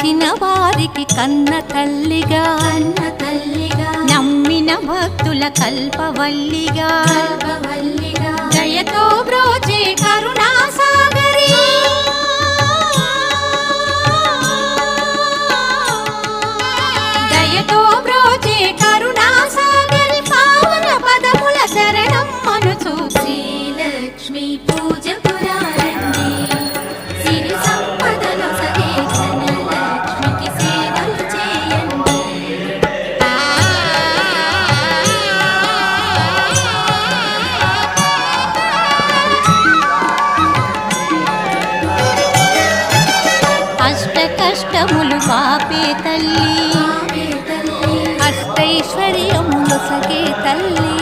కొలిచిన వారికి కన్న తల్లిగా నమ్మిన భక్తుల కల్పవల్లిగా దయతో బ్రోచే కరుణా సాగరి దయతో బ్రోచే కరుణా సాగరి పావన పదముల శరణం మనుచు శ్రీలక్ష్మి పూజ పురారండి సిరి సంపదలు సగే ధనలక్ష్మికి సేవలు చేయండి. అష్ట కష్టములు పాపే తల్లి అష్టైశ్వర్యములు సగే తల్లి